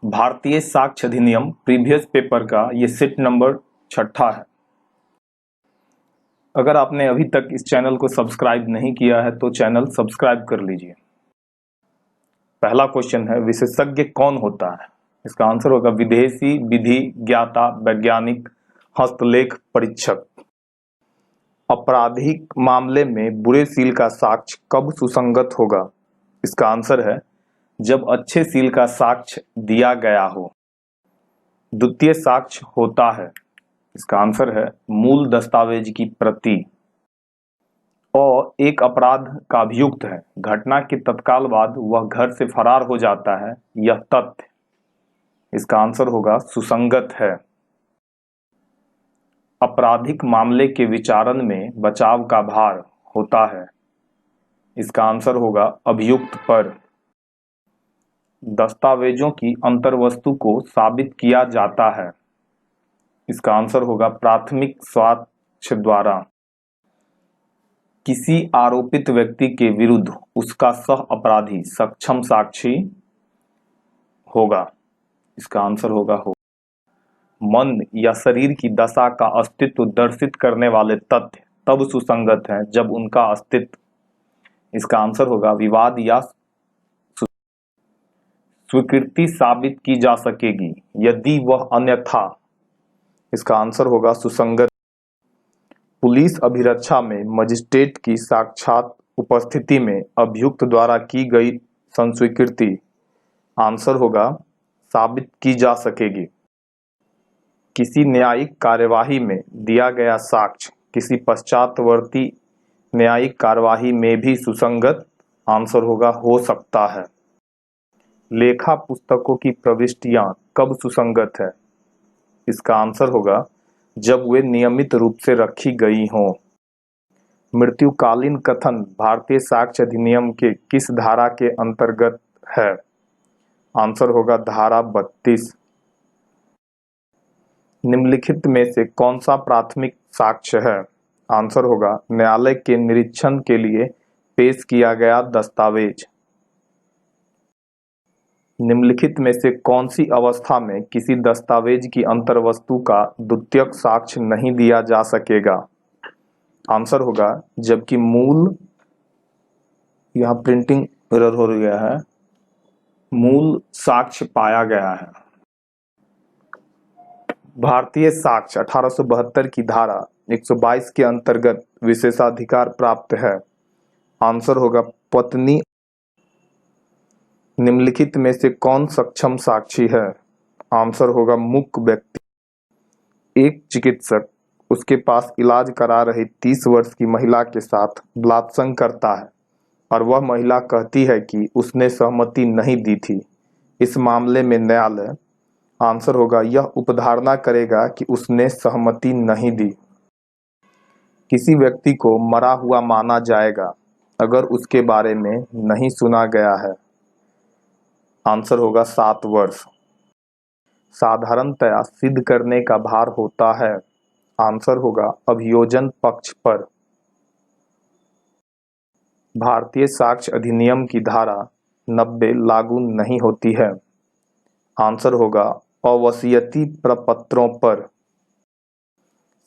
भारतीय साक्ष्य अधिनियम प्रीवियस पेपर का ये सेट नंबर 6 है। अगर आपने अभी तक इस चैनल को सब्सक्राइब नहीं किया है तो चैनल सब्सक्राइब कर लीजिए। पहला क्वेश्चन है, विशेषज्ञ कौन होता है? इसका आंसर होगा विदेशी विधि ज्ञाता, वैज्ञानिक, हस्तलेख परीक्षक। आपराधिक मामले में बुरे सील का साक्ष्य कब सुसंगत होगा? इसका आंसर है जब अच्छे सील का साक्ष्य दिया गया हो। द्वितीय साक्ष्य होता है, इसका आंसर है मूल दस्तावेज की प्रति। और एक अपराध का अभियुक्त है, घटना के तत्काल बाद वह घर से फरार हो जाता है, यह तथ्य। इसका आंसर होगा सुसंगत है। आपराधिक मामले के विचारण में बचाव का भार होता है, इसका आंसर होगा अभियुक्त पर। दस्तावेजों की अंतर्वस्तु को साबित किया जाता है, इसका आंसर होगा प्राथमिक साक्ष्य द्वारा। किसी आरोपित व्यक्ति के विरुद्ध उसका सह अपराधी सक्षम साक्षी होगा, इसका आंसर होगा हो। मन या शरीर की दशा का अस्तित्व दर्शित करने वाले तथ्य तब सुसंगत हैं जब उनका अस्तित्व, इसका आंसर होगा विवाद या स्वीकृति साबित की जा सकेगी यदि वह अन्यथा, इसका आंसर होगा सुसंगत। पुलिस अभिरक्षा में मजिस्ट्रेट की साक्षात उपस्थिति में अभियुक्त द्वारा की गई संस्वीकृति, आंसर होगा साबित की जा सकेगी। किसी न्यायिक कार्यवाही में दिया गया साक्ष्य किसी पश्चातवर्ती न्यायिक कार्यवाही में भी सुसंगत, आंसर होगा हो सकता है। लेखा पुस्तकों की प्रविष्टियां कब सुसंगत है? इसका आंसर होगा जब वे नियमित रूप से रखी गई हों। मृत्युकालीन कथन भारतीय साक्ष्य अधिनियम के किस धारा के अंतर्गत है? आंसर होगा धारा 32। निम्नलिखित में से कौन सा प्राथमिक साक्ष्य है? आंसर होगा न्यायालय के निरीक्षण के लिए पेश किया गया दस्तावेज। निम्नलिखित में से कौन सी अवस्था में किसी दस्तावेज की अंतर्वस्तु का द्वितीयक साक्ष्य नहीं दिया जा सकेगा? आंसर होगा जबकि मूल, यहां प्रिंटिंग एरर हो गया है, मूल साक्ष्य पाया गया है। भारतीय साक्ष्य 1872 की धारा 122 के अंतर्गत विशेषाधिकार प्राप्त है, आंसर होगा पत्नी। निम्नलिखित में से कौन सक्षम साक्षी है? आंसर होगा मुख्य व्यक्ति। एक चिकित्सक उसके पास इलाज करा रही 30 वर्ष की महिला के साथ बलात्संग करता है और वह महिला कहती है कि उसने सहमति नहीं दी थी। इस मामले में न्यायालय, आंसर होगा यह उपधारणा करेगा कि उसने सहमति नहीं दी। किसी व्यक्ति को मरा हुआ माना जाएगा अगर उसके बारे में नहीं सुना गया है, आंसर होगा 7 वर्ष। साधारणतया सिद्ध करने का भार होता है, आंसर होगा अभियोजन पक्ष पर। भारतीय साक्ष्य अधिनियम की धारा 90 लागू नहीं होती है, आंसर होगा अवसीयती प्रपत्रों पर।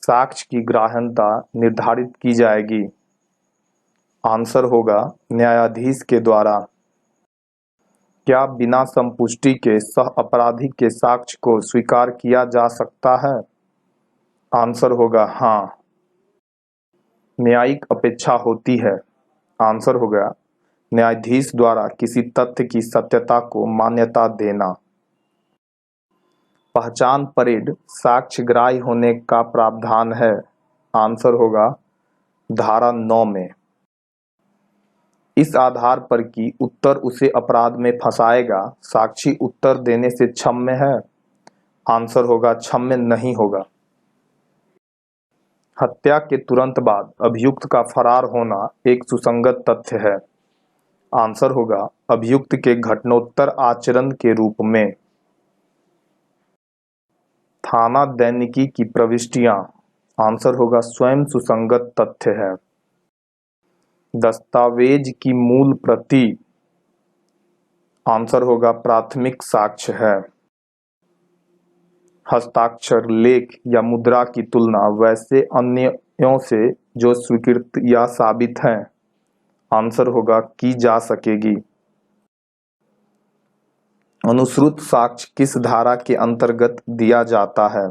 साक्ष्य की ग्राह्यता निर्धारित की जाएगी, आंसर होगा न्यायाधीश के द्वारा। क्या बिना संपुष्टि के सह अपराधी के साक्ष्य को स्वीकार किया जा सकता है? आंसर होगा हाँ। न्यायिक अपेक्षा होती है, आंसर होगा न्यायाधीश द्वारा किसी तथ्य की सत्यता को मान्यता देना। पहचान परेड साक्ष्य ग्राह्य होने का प्रावधान है, आंसर होगा धारा 9 में। इस आधार पर कि उत्तर उसे अपराध में फंसाएगा, साक्षी उत्तर देने से क्षम्य है, आंसर होगा क्षम्य नहीं होगा। हत्या के तुरंत बाद अभियुक्त का फरार होना एक सुसंगत तथ्य है, आंसर होगा अभियुक्त के घटनोत्तर आचरण के रूप में। थाना दैनिकी की प्रविष्टियां, आंसर होगा स्वयं सुसंगत तथ्य है। दस्तावेज की मूल प्रति, आंसर होगा प्राथमिक साक्ष्य है। हस्ताक्षर, लेख या मुद्रा की तुलना वैसे अन्यों से जो स्वीकृत या साबित हैं। आंसर होगा की जा सकेगी। अनुश्रुत साक्ष्य किस धारा के अंतर्गत दिया जाता है?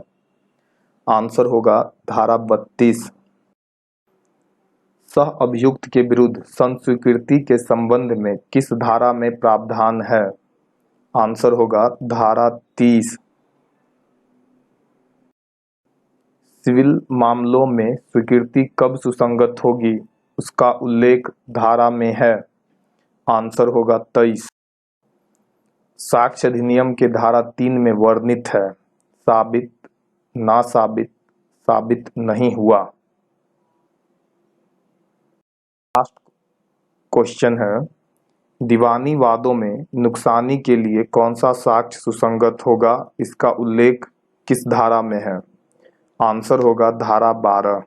आंसर होगा धारा 32। सह अभियुक्त के विरुद्ध संस्वीकृति के संबंध में किस धारा में प्रावधान है? आंसर होगा धारा 30। सिविल मामलों में स्वीकृति कब सुसंगत होगी, उसका उल्लेख धारा में है। आंसर होगा 23। साक्ष्य अधिनियम के धारा 3 में वर्णित है साबित, ना साबित, साबित नहीं हुआ। लास्ट क्वेश्चन है, दीवानी वादों में नुकसानी के लिए कौन सा साक्ष्य सुसंगत होगा, इसका उल्लेख किस धारा में है? आंसर होगा धारा 12।